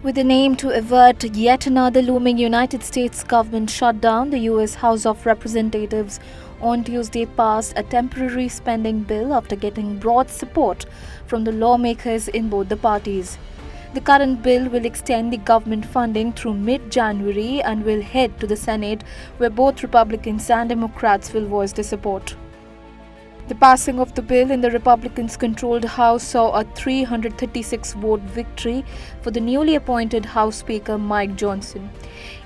With an aim to avert yet another looming United States government shutdown, the U.S. House of Representatives on Tuesday passed a temporary spending bill after getting broad support from the lawmakers in both the parties. The current bill will extend the government funding through mid-January and will head to the Senate, where both Republicans and Democrats will voice their support. The passing of the bill in the Republicans-controlled House saw a 336-vote victory for the newly appointed House Speaker Mike Johnson.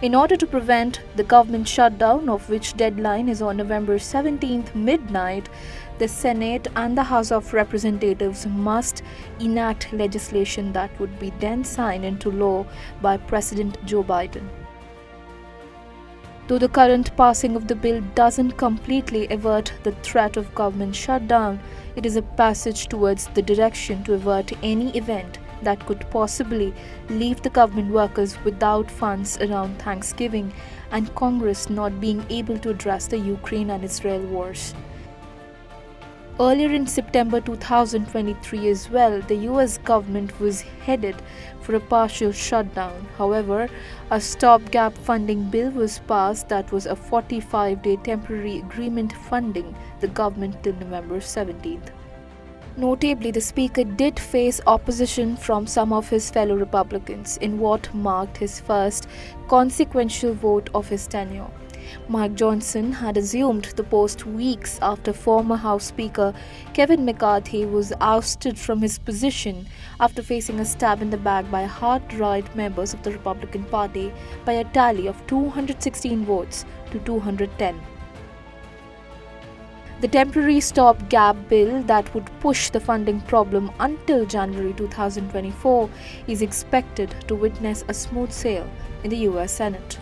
In order to prevent the government shutdown, of which deadline is on November 17th midnight, the Senate and the House of Representatives must enact legislation that would be then signed into law by President Joe Biden. Though the current passing of the bill doesn't completely avert the threat of government shutdown, it is a passage towards the direction to avert any event that could possibly leave the government workers without funds around Thanksgiving and Congress not being able to address the Ukraine and Israel wars. Earlier in September 2023 as well, the US government was headed for a partial shutdown. However, a stopgap funding bill was passed that was a 45-day temporary agreement funding the government till November 17th. Notably, the Speaker did face opposition from some of his fellow Republicans in what marked his first consequential vote of his tenure. Mike Johnson had assumed the post weeks after former House Speaker Kevin McCarthy was ousted from his position after facing a stab in the back by hard-right members of the Republican Party by a tally of 216 votes to 210. The temporary stopgap bill that would push the funding problem until January 2024 is expected to witness a smooth sail in the US Senate.